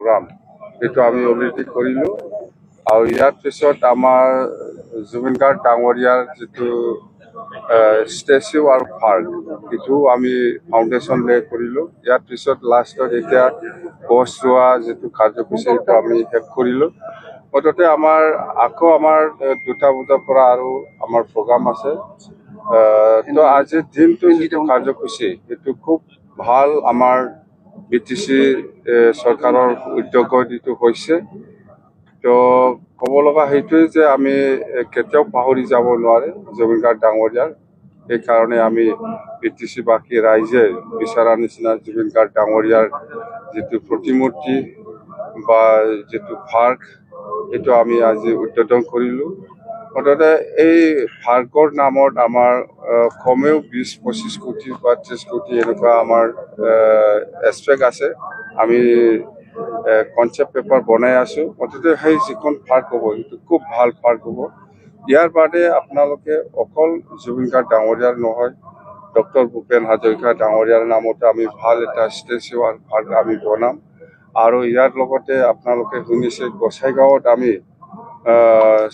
program itu আমি already কৰিলো আৰু ইয়াৰ পিছত আমাৰ জুবিন গাৰ্গ ডাঙৰীয়াৰ যিটো ষ্টেচু আৰু পাৰ্ক এইটো আমি ফাউণ্ডেশ্যন লে কৰিলো ইয়াৰ পিছত লাষ্টত এতিয়া গছ ৰোৱা যিটো কাৰ্যসূচী এইটো আমি শেষ কৰিলো মুঠতে আমাৰ আকৌ আমাৰ 2টা বজাৰ পৰা আৰু আমাৰ প্ৰগ্ৰাম আছে তো আজিৰ দিনটো যিটো কাৰ্যসূচী এইটো খুব ভাল আমাৰ বিটিসি সরকারের উদ্যোগত এইটো হৈছে তো ক'ব লগা সেইটোৱে যে আমি কেতিয়াও পাহৰি যাব নোৱাৰে জুবিন গাৰ্গ ডাঙৰীয়াৰ এই কাৰণে আমি বিটিসি বাকী ৰাইজে বিচৰা নিচিনা জুবিন গাৰ্গ ডাঙৰীয়াৰ যিটো প্ৰতিমূৰ্তি বা যিটো পাৰ্ক এইটো আমি আজি উদ্বোধন কৰিলো মুঠতে এই পাৰ্কৰ নামত আমাৰ কমেও 20-25 কোটি বা 30 কোটি এনেকুৱা আমাৰ এক্সপেক্ট আছে আমি কনসেপ্ট পেপাৰ বনাই আছো মুঠতে সেই যিখন পাৰ্ক হ'ব এইটো খুব ভাল পাৰ্ক হ'ব ইয়াৰ বাদে আপোনালোকে অকল জুবিন গাৰ্গ ডাঙৰীয়াৰ নহয় ডক্টৰ ভূপেন হাজৰিকা ডাঙৰীয়াৰ নামতে আমি ভাল এটা ষ্টেচু আৰু পাৰ্ক আমি বনাম আৰু ইয়াৰ লগতে আপোনালোকে শুনিছে গোসাইগাঁৱত আমি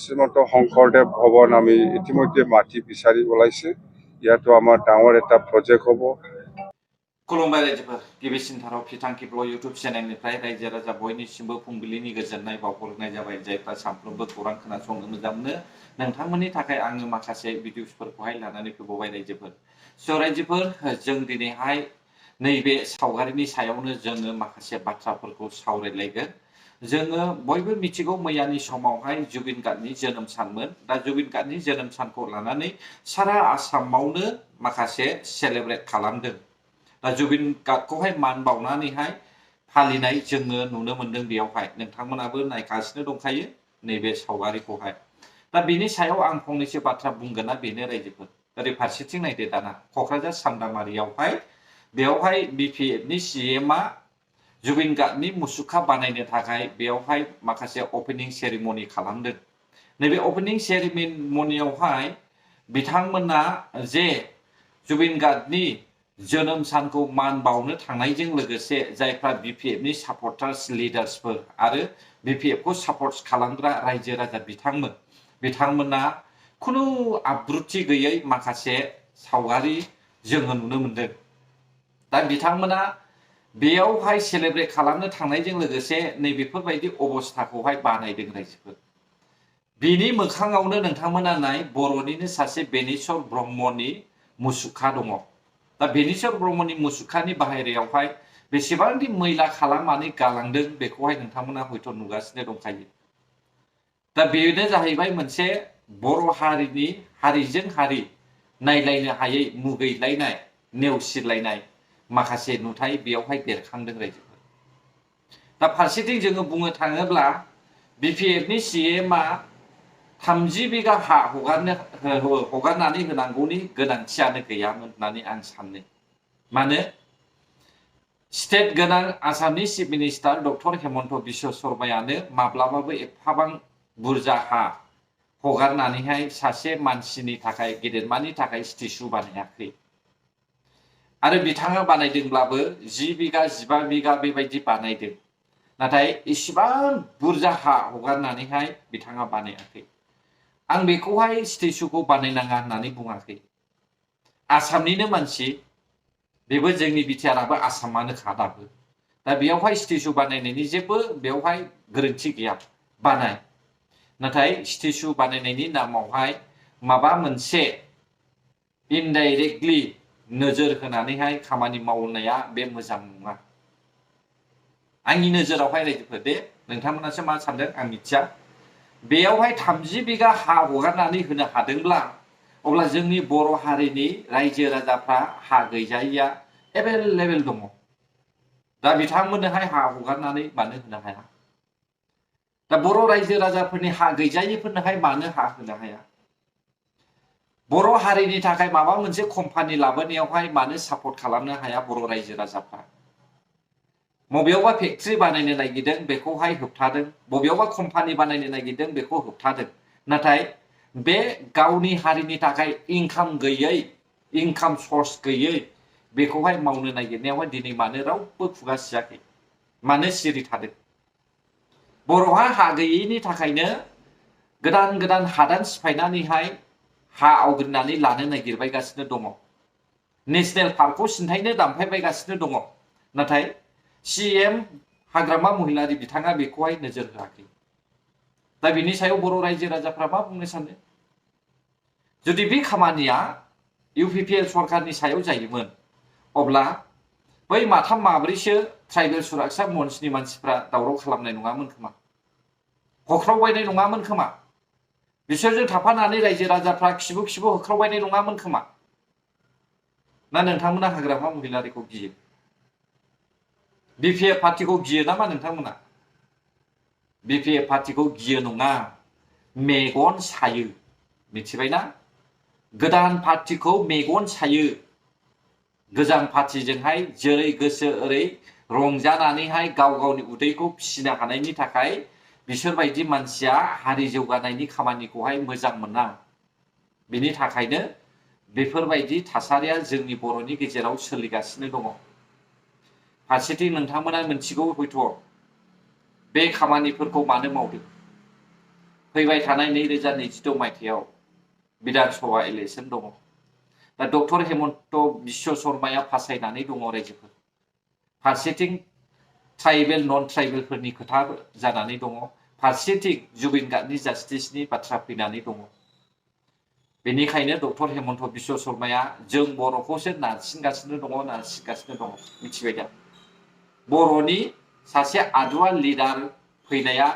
শ্ৰীমন্ত শংকৰদেৱ ভৱন আমি ইতিমধ্যে মাটি বিচাৰি ওলাইছে ইয়াতো আমাৰ ডাঙৰ এটা প্ৰজেক্ট হ'ব खुलुमबाय रायजोफोर गिबिसिनथाराव फिथांखिफ्ल इउटुब चेनेलनिफ्राय रायजो राजा बयनिसिमबो फुंबिलिनि गोजोननाय बावहरनाय जाबाय जायफ्रा सानफ्रोमबो खौरां खोनासंनो मोजां मोनो नोंथांमोननि थाखाय आङो माखासे भिडिअसफोरखौहाय लानानै फैबावबाय रायजोफोर स' रायजोफोर जों दिनैहाय नैबे सावगारिनि सायावनो जोङो माखासे बाथ्राफोरखौ सावरायलायगोन जोङो बयबो मिथिगौ मैयानि समावहाय जुबिन गार्गनि जोनोम सानमोन दा जुबिन गार्गनि जोनोम सानखौ लानानै सारा आसामावनो माखासे सेलेब्रेट खालामदों दा जुबिन गार्गखौहाय मान बावनानैहाय फालिनाय जोङो नुनो मोनदों बेयावहाय नोंथांमोनाबो नायगासिनो दंखायो नैबे सावगारिखौहाय दा बेनि सायाव आं फंनैसो बाथ्रा बुंगोना बेनो रायजोफोर ओरै फारसेथिं नायदो दाना क'क्राझार सामदामारियावहाय बेयावहाय बिपिएफनि सीएमआ जुबिन गार्गनि मुसुखा बानायनो थाखाय बेयावहाय माखासे ओपनिं सेरेमनि खालामदों नैबे ओपनिं सेरेमनियावहाय बिथांमोना जे जुबिन गार्गनि जोनोम सानखौ मान बावनो थांनायजों लोगोसे जायफ्रा बिपिएफनि सापर्टार्स लिडार्सफोर आरो बिपिएफखौ सापर्ट खालामग्रा रायजो राजा बिथांमोना खुनु आब्रुथि गैयै माखासे सावगारि जोङो नुनो मोनदों दा बिथांमोना बेयावहाय सेलेब्रेट खालामनो थांनायजों लोगोसे नैबेफोरबायदि अबस्थाखौहाय बानायदों रायजोफोर बिनि मोखाङावनो नोंथांमोना नाय बर'निनो सासे बेनिश्वर ब्रह्मनि मुसुखा दङ दा बेनिश्वर ब्रह्मनि मुसुखानि बाहेरायावहाय बेसेबांदि मैला खालामनानै गालांदों बेखौहाय नोंथांमोना हयथ' नुगासिनो दंखायो दा बेनो जाहैबाय मोनसे बर' हारिनि हारिजों हारि नायलायनो हायै मुगैलायनाय नेवसिलायनाय माखासे नुथाय बेयावहाय बेरखांदों रायजोफोर दा फारसेथिं जोङो बुंनो थाङोब्ला बिपिएफनि सीएमआ 30 बिगा हा हगारनानै होनांगौनि गोनांथियानो गैयामोन होननानै आं सानो मानो स्टेट गोनां आसामनि chief minister doctor Hemanta Biswa शर्मायानो माब्लाबाबो एफाबां बुरजा हा हगारनानैहाय सासे मानसिनि थाखाय गेदेरमानि थाखाय स्टेचु बानायाखै आरो बिथाङा बानायदोंब्लाबो 10 बिगा 15 बिगा बेबायदि बानायदों नाथाय इसिबां बुरजा हा हगारनानैहाय बिथाङा बानायाखै आं बेखौहाय स्टेचुखौ बानायनाङा होननानै बुङाखै आसामनिनो मानसि बेबो जोंनि बिटिआरआबो आसामानो खादाबो दा बेयावहाय स्टेचु बानायनायनि जेबो बेयावहाय गोरोन्थि गैया बानाय नाथाय स्टेचु बानायनायनि नामावहाय माबा मोनसे इनडाइरेक्टलि नोजोर होनानैहाय खामानि मावनाया बे मोजां नङा आंनि नोजोरावहाय रायजोफोर दे नोंथांमोनासो मा सानदों आं मिथिया बेयावहाय 30 बिगा हा हगारनानै होनो हादोंब्ला अब्ला जोंनि बर' हारिनि रायजो राजाफ्रा हा गैजायैया एभेलेबेल दङ दा बिथांमोननोहाय हा हगारनानै मानो होनो हाया दा बर' रायजो राजाफोरनि हा गैजायैफोरनोहाय मानो हा होनो हाया बर' हारिनि थाखाय माबा मोनसे कम्पानि लाबोनायावहाय मानो सापर्ट खालामनो हाया बर' रायजो राजाफ्रा बबेयावबा फेक्ट्रि बानायनो नागिरदों बेखौहाय होबथादों बबेयावबा कम्पानि बानायनो नागिरदों बेखौ होबथादों नाथाय बे गावनि हारिनि थाखाय इनकाम गैयै इनकाम सर्स गैयै बेखौहाय मावनो नागिरनायावहाय दिनै मानो रावबो खुगा सियाखै मानो सिरि थादों बर'हा हा गैयैनि थाखायनो गोदान गोदान हादान सिफायनानैहाय हा आवग्रिनानै लानो नागिरबायगासिनो दङ। नेशनेल पार्कखौ सिन्थायनो दानफायबायगासिनो दङ। नाथाय CM हाग्रामा महिलारि बिथाङा बेखौहाय नोजोर होआखै। दा बिनि सायाव बर' रायजो राजाफ्रा मा बुंनो सानो? जुदि बे खामानिया UPPL सरकारनि सायाव जायोमोन अब्ला बै माथाम माब्रैसो ट्राइबेल सुरक्षा मन्चनि मानसिफ्रा दावराव खालामनाय नङामोन खोमा, होख्रावबायनाय नङामोन खोमा, बिसोरजों थाफानानै रायजो राजाफ्रा खिबु खिबु होख्रावबायनाय नङामोन खोमा। ना नोंथांमोना हाग्रामा महिलारिखौ गियो? BPF पार्टिखौ गियो नामा नोंथांमोना? BPF पार्टिखौ गियो नङा, मेगन सायो। मिथिबायना? गोदान पार्टिखौ मेगन सायो। गोजाम पार्टिजोंहाय जेरै गोसो ओरै रंजानानैहाय गाव गावनि उदैखौ फिसिनो हानायनि थाखाय बिसोरबायदि मानसिया हारि जौगानायनि खामानिखौहाय मोजां मोना। बिनि थाखायनो बेफोरबायदि थासारिया जोंनि बर'नि गेजेराव सोलिगासिनो दङ। फारसेथिं नोंथांमोना मिथिगौ हयथ' बे खामानिफोरखौ मानो मावदों। फैबाय थानाय 2022 मायथाइयाव बिधान सभा इलेक्सन दङ। दा डक्टर हेमन्त बिश्व शर्माया फासायनानै दङ रायजोफोर। फारसेथिं ट्राइबेल नन ट्राइबेलफोरनि खोथा जानानै दङ। फारसेथिं जुबिन गार्गनि जास्टिसनि बाथ्रा फैनानै दङ। बेनिखायनो डक्टर हेमन्त बिश्व शर्माया जों बर'खौसो नारसिनगासिनो दङ। मिथिबाय दा? बर'नि सासे आदुवा लिडार फैनाया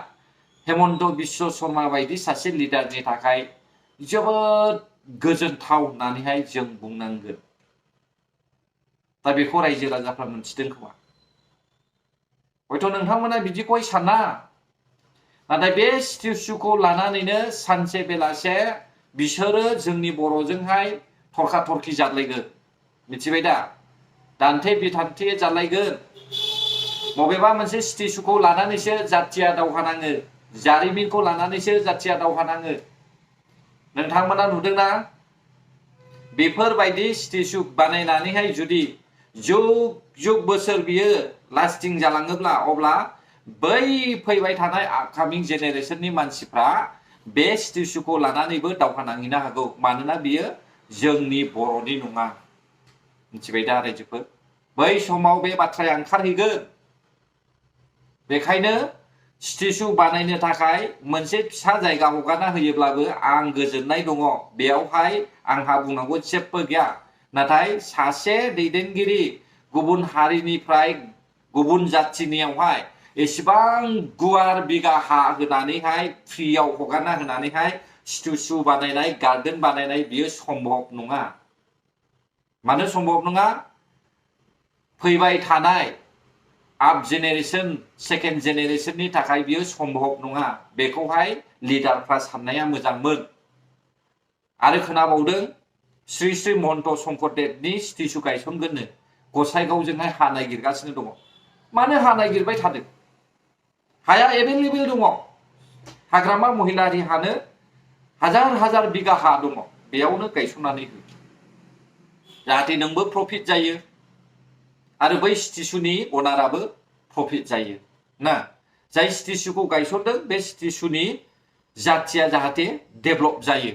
हेमन्त बिश्व शर्मा बायदि सासे लिडारनि थाखाय जोबोद गोजोनथाव होननानैहाय जों बुंनांगोन। दा बेखौ रायजो राजाफ्रा मोनथिदों खोमा। हयथ' नोंथांमोना बिदिखौहाय साना, नाथाय बे स्टेचुखौ लानानैनो सानसे बेलासे बिसोरो जोंनि बर'जोंहाय थरखा थरखि जालायगोन। मिथिबाय दा? दान्थे बिथान्थे जालायगोन। बबेबा मोनसे स्टेचुखौ लानानैसो जाथिया दावहा नाङो, जारिमिनखौ लानानैसो जाथिया दावहा नाङो। नोंथांमोना नुदोंना? बेफोरबायदि स्टेचु बानायनानैहाय जुदि जुग जुग बोसोर बियो लास्टिं जालाङोब्ला अब्ला बै फैबाय थानाय आपकामिं जेनेरेसननि मानसिफ्रा बे स्टेचुखौ लानानैबो दावहा नांहैनो हागौ। मानोना बियो जोंनि बर'नि नङा। मिथिबाय दा रायजोफोर? बै समाव बे बाथ्राया ओंखारहैगोन। बेखायनो स्टेचु बानायनो थाखाय मोनसे फिसा जायगा हगारना होयोब्लाबो आं गोजोननाय दङ। बेयावहाय आंहा बुंनांगौ जेबो गैया। नाथाय सासे दैदेनगिरि गुबुन हारिनिफ्राय गुबुन जाथिनियावहाय एसेबां गुवार बिगा हा होनानैहाय फ्रियाव हगारना होनानैहाय स्टेचु बानायनाय, गार्डेन बानायनाय बियो सम्भब नङा। मानो सम्भब नङा? फैबाय थानाय आप जेनेरेसन, सेकेन्ड जेनेरेसननि थाखाय बियो सम्भब नङा। बेखौहाय लिडारफ्रा साननाया मोजांमोन। आरो खोनाबावदों श्री श्री महन्त शंकरदेबनि स्टेचु गायसनगोननो गसाइगावजोंहाय हा नागिरगासिनो दङ। मानो हा नागिरबाय थादों? हाया एभेलेबेल दङ। हाग्रामा महिलारि हानो हाजार हाजार बिगा हा दङ। बेयावनो गायसननानै हो, जाहाथे नोंबो प्रफिट जायो आरो बै स्टेचुनि अनाराबो प्रफिट जायो ना। जाय स्टेचुखौ गायसनदों बे स्टेचुनि जाथिया जाहाथे डेभेलप जायो।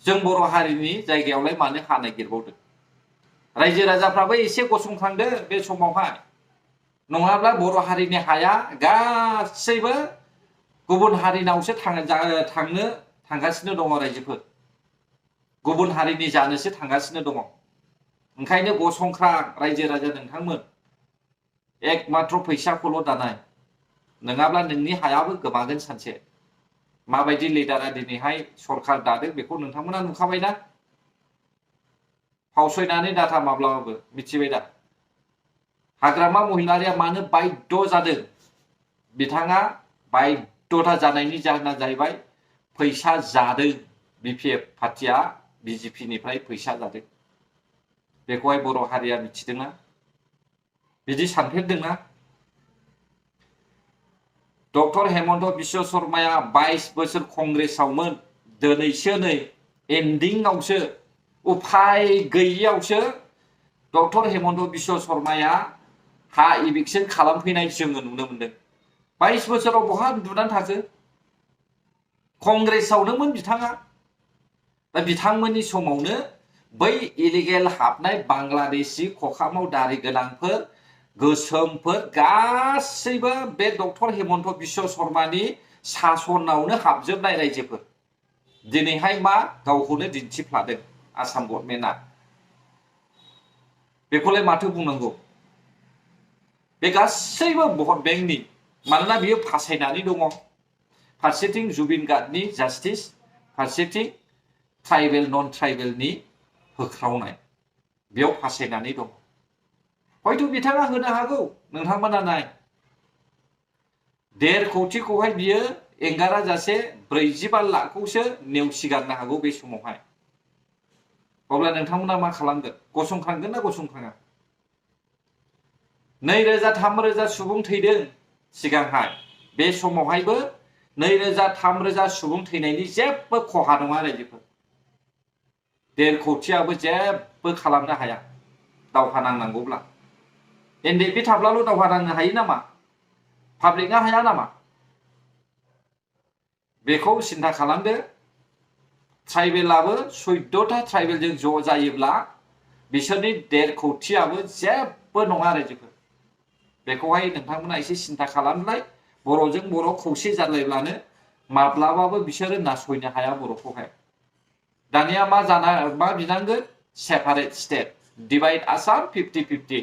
जों बर' हारिनि जायगायावलाय मानो हा नागिरबावदों? रायजो राजाफ्राबो एसे गसंखांदो बे समावहाय। नङाब्ला बर' हारिनि हाया गासैबो गुबुन हारिनावसो थांगासिनो दङ रायजोफोर। गुबुन हारिनि जानोसो थांगासिनो दङ। ओंखायनो गसंख्रां रायजो राजा नोंथांमोन। एकमात्र फैसाखौल' दानाय, नङाब्ला नोंनि हायाबो गोमागोन सानसे। माबायदि लिडारा दिनैहाय सरकार दादों बेखौ नोंथांमोना नुखाबायना? फावसयनानै दाथा माब्लाबाबो। मिथिबाय दा? हाग्रामा महिलारिया मानो बाध्य जादों? बिथाङा बाध्यता जानायनि जाहोना जाहैबाय फैसा जादों। BPF पार्टिया BJP-निफ्राय फैसा जादों। बेखौहाय बर' हारिया मिथिदोंना? बिदि सानफेरदोंना? डक्टर हेमन्त बिश्व शर्माया 22 बोसोर कंग्रेसावमोन। दिनैसो नै एन्डिंआवसो, उफाय गैयियावसो डक्टर हेमन्त बिश्व शर्माया हा इभिक्सन खालामफैनाय जोङो नुनो मोनदों। 22 बोसोराव बहा उन्दुनानै थाखो कंग्रेसावनोमोन बिथाङा दा बिथांमोननि समावनो बै इलिगेल हाबनाय बांलादेशी खखामाव दारि गोनांफोर गोसोमफोर गासैबो बे डक्टर हेमन्त बिश्व शर्मानि सासनावनो हाबजोबनाय रायजोफोर दिनैहाय मा गावखौनो दिन्थिफ्लादों आसाम गभर्नमेन्टआ बेखौलाय माथो बुंनांगौ बे गासैबो भट बेंकनि मानोना बियो फासायनानै दङ फारसेथिं जुबिन गार्गनि जास्टिस फारसेथिं ट्राइबेल नन ट्राइबेलनि होख्रावनाय बेयाव फासायनानै दं हयथ' बिथाङा होनो हागौ नोंथांमोना नाय 1.5 कोटिखौहाय बियो एंगारा जासे 45 लाखखौसो नेवसिगारनो हागौ बे समावहाय अब्ला नोंथांमोना मा खालामगोन गसंखांगोन ना गसंखाङा 2,000-3,000 सुबुं थैदों सिगांहाय बे समावहायबो 2,000-3,000 सुबुं थैनायनि जेबो खहा नङा रायजोफोर 1.5 कोटियाबो जेबो खालामनो हाया दावहा नांनांगौब्ला एनडिएफबि थाब्लाल' दावहा नांनो हायो नामा पाब्लिकआ हाया नामा बेखौ सिन्था खालामदो ट्राइबेलाबो 14टा ट्राइबेलजों ज' जायोब्ला बिसोरनि 1.5 कोटियाबो जेबो नङा रायजोफोर बेखौहाय नोंथांमोना एसे सिन्था खालामलाय बर'जों बर' खौसे जालायब्लानो माब्लाबाबो बिसोरो नासयनो हाया बर'खौहाय दानिया मा बिनांगोन सेपारेट स्टेट डिवाइड आसाम 50-50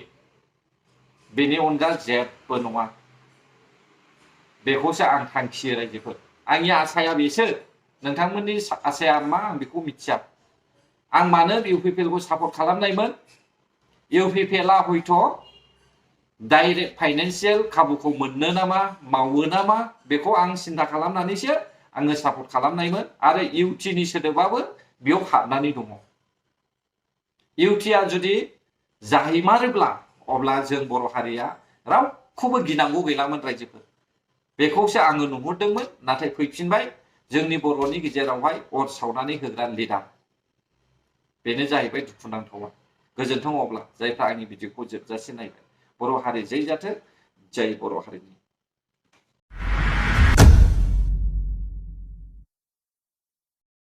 बेनि अनगा जेबो नङा बेखौसो आं थांखियो रायजोफोर आंनि आसाया बेसो नोंथांमोननि आसाया मा आं बेखौ मिथिया आं मानो इउपिपिएलखौ सापर्ट खालामनायमोन इउपिपिएलआ हयथ' डाइरेक्ट फाइनान्सियेल खाबुखौ मोननो नामा मावो नामा बेखौ आं सिन्था खालामनानैसो आङो सापर्ट खालामनायमोन आरो इउटिनि सोदोबाबो बेयाव हाबनानै दङ इउटिआ जुदि जाहैमारोब्ला अब्ला जों बर' हारिया रावखौबो गिनांगौ गैलामोन रायजोफोर बेखौसो आङो नुहुरदोंमोन नाथाय फैफिनबाय जोंनि बर'नि गेजेरावहाय अर सावनानै होग्रा लिडार बेनो जाहैबाय दुखुनांथावा गोजोन्थों अब्ला जायफ्रा आंनि भिडिअखौ जोबजासिम नायबाय बर' हारि जै जाथों जय बर' हारिनि